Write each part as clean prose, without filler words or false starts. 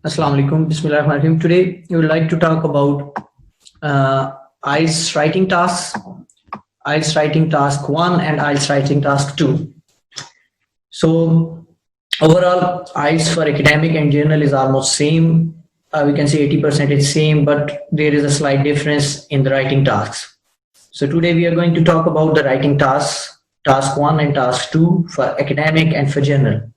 Assalamu alaikum. Bismillahirrahmanirrahim. Today, we would like to talk about IELTS writing tasks, IELTS writing task 1 and IELTS writing task 2. So, overall, IELTS for academic and general is almost same. We can say 80% is same, but there is a slight difference in the writing tasks. So, today we are going to talk about the writing tasks, task 1 and task 2 for academic and for general.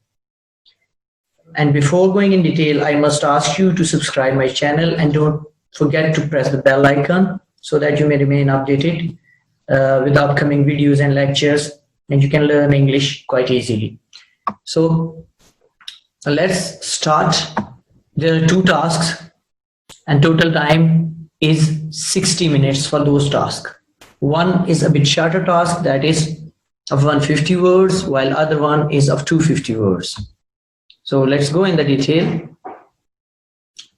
And before going in detail, I must ask you to subscribe my channel and don't forget to press the bell icon so that you may remain updated with upcoming videos and lectures, and you can learn English quite easily. So let's start. There are two tasks and total time is 60 minutes for those tasks. One is a bit shorter task, that is of 150 words, while other one is of 250 words. So let's go in the detail.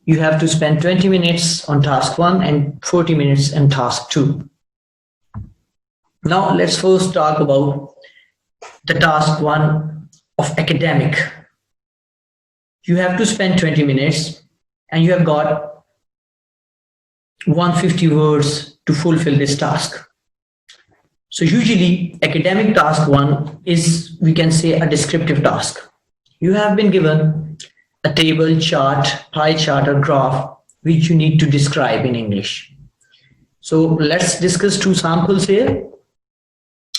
You have to spend 20 minutes on task 1 and 40 minutes on task 2. Now let's first talk about the task 1 of academic. You have to spend 20 minutes and you have got 150 words to fulfill this task. So usually academic task 1 is, we can say, a descriptive task. You have been given a table, chart, pie chart or graph which you need to describe in English. So let's discuss two samples here.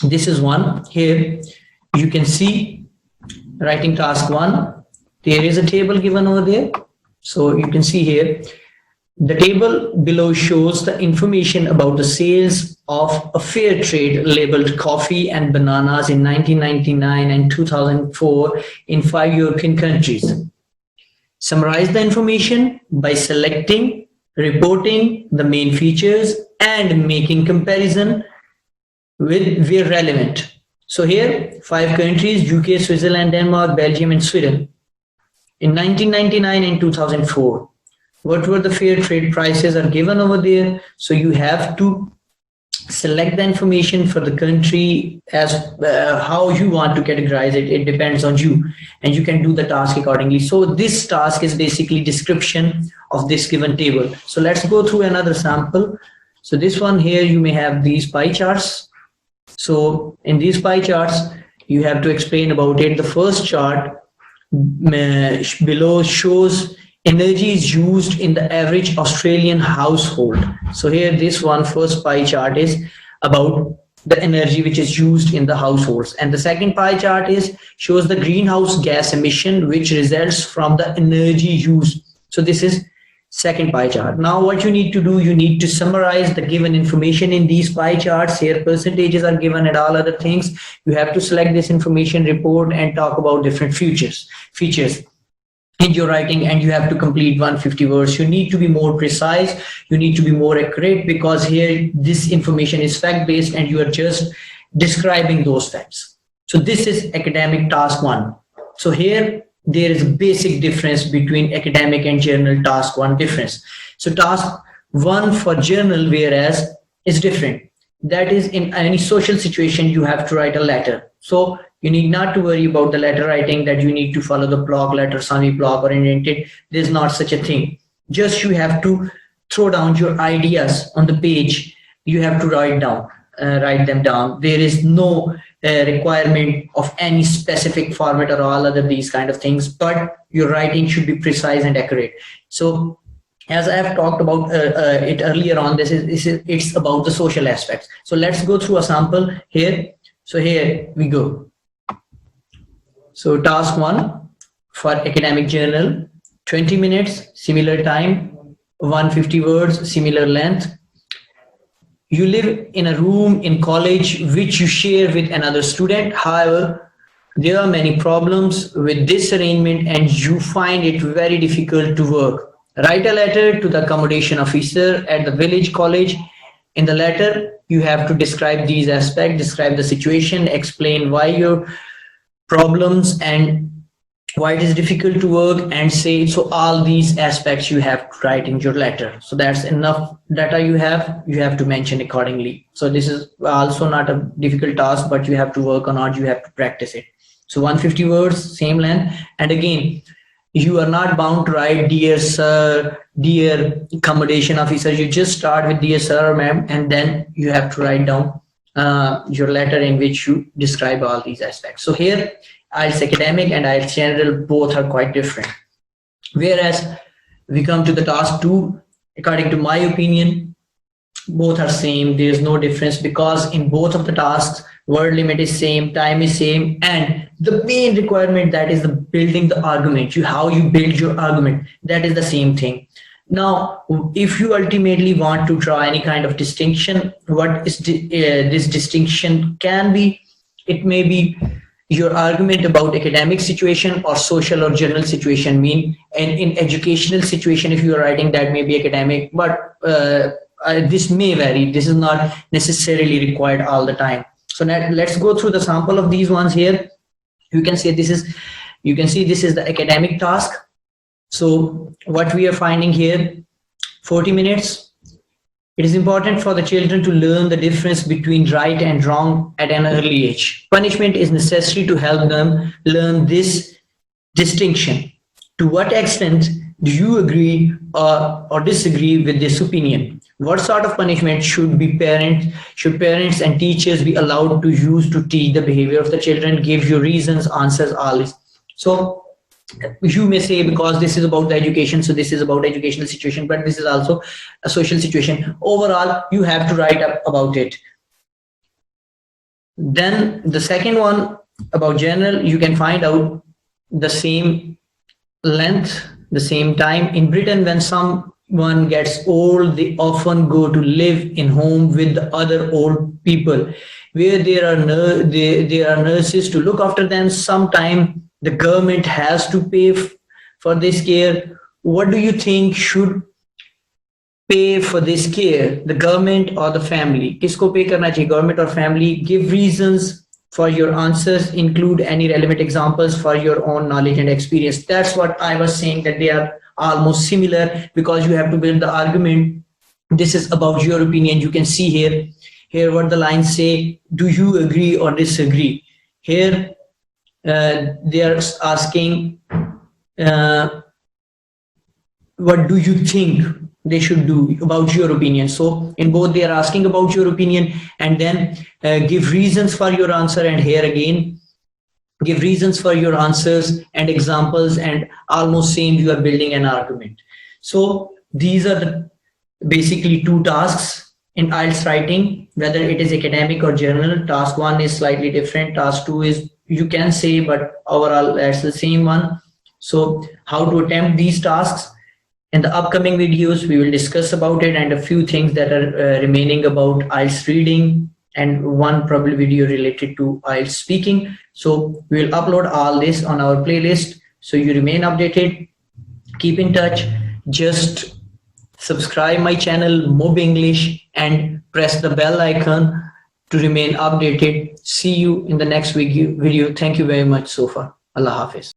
This is one. Here you can see writing task 1. There is a table given over there. So you can see here the table below shows the information about the sales of a fair trade labeled coffee and bananas in 1999 and 2004 in 5 European countries. Summarize the information by selecting, reporting the main features and making comparison with where relevant. So here 5 countries: UK, Switzerland, Denmark, Belgium and Sweden. In 1999 and 2004. What were the fair trade prices are given over there. So you have to select the information for the country as how you want to categorize it. It depends on you, and you can do the task accordingly. So this task is basically description of this given table. So let's go through another sample. So this one here, you may have these pie charts. So in these pie charts, you have to explain about it. The first chart below shows energy is used in the average Australian household. So here this one first pie chart is about the energy which is used in the households, and the second pie chart is shows the greenhouse gas emission which results from the energy used. So this is second pie chart. Now what you need to do, you need to summarize the given information in these pie charts. Here percentages are given and all other things. You have to select this information, report and talk about different features in your writing, and you have to complete 150 words. You need to be more precise, you need to be more accurate, because here this information is fact-based and you are just describing those facts. So this is academic task 1. So here there is a basic difference between academic and general task 1 difference. So task 1 for journal, whereas is different. That is, in any social situation you have to write a letter. So you need not to worry about the letter writing, that you need to follow the block letter, semi-block or indented. There's not such a thing. Just you have to throw down your ideas on the page. You have to write them down. There is no requirement of any specific format or all other these kind of things, but your writing should be precise and accurate. So as I have talked about it earlier on, it's about the social aspects. So let's go through a sample here. So here we go. So task 1 for academic journal, 20 minutes, similar time, 150 words, similar length. You live in a room in college which you share with another student. However, there are many problems with this arrangement and you find it very difficult to work. Write a letter to the accommodation officer at the village college. In the letter, you have to describe these aspects, describe the situation, explain why your problems and why it is difficult to work, and say, so all these aspects you have to write in your letter. So that's enough data you have to mention accordingly. So this is also not a difficult task, but you have to work on it, you have to practice it. So 150 words, same length. And again, You are not bound to write dear sir, dear accommodation officer. You just start with dear sir or ma'am, and then you have to write down your letter in which you describe all these aspects. So here IELTS academic and IELTS general both are quite different. Whereas we come to the task 2, according to my opinion, both are same. There is no difference because in both of the tasks, word limit is same, time is same, and the main requirement, that is the building the argument, how you build your argument, that is the same thing. Now, if you ultimately want to draw any kind of distinction, what is this distinction can be, it may be your argument about academic situation or social or general situation. Mean, and in educational situation, if you are writing, that may be academic, but this may vary. This is not necessarily required all the time. So now let's go through the sample of these ones here. You can see this is the academic task. So what we are finding here, 40 minutes. It is important for the children to learn the difference between right and wrong at an early age. Punishment is necessary to help them learn this distinction. To what extent do you agree or disagree with this opinion? What sort of punishment should parents and teachers be allowed to use to teach the behavior of the children? Give your reasons, answers, all this. So you may say, because this is about the education, so this is about educational situation, but this is also a social situation. Overall, you have to write up about it. Then the second one about general, you can find out the same length, the same time. In Britain, when someone gets old, they often go to live in home with the other old people, where there are nurses to look after them. Sometime the government has to pay for this care. What do you think should pay for this care, the government or the family? Kisko pay karna chahiye, government or family? Give reasons for your answers, include any relevant examples for your own knowledge and experience. That's what I was saying, that they are almost similar, because you have to build the argument. This is about your opinion. You can see here what the lines say. Do you agree or disagree? Here they are asking, what do you think they should do about your opinion? So in both they are asking about your opinion, and then give reasons for your answer, and here again give reasons for your answers and examples, and almost same, you are building an argument. So these are the basically 2 tasks in IELTS writing, whether it is academic or general. Task 1 is slightly different, task 2 is, you can say, but overall that's the same one. So how to attempt these tasks? In the upcoming videos, we will discuss about it, and a few things that are remaining about IELTS reading, and one probably video related to IELTS speaking. So we will upload all this on our playlist, so you remain updated. Keep in touch. Just subscribe my channel Mob English and press the bell icon to remain updated. See you in the next video. Thank you very much so far. Allah Hafiz.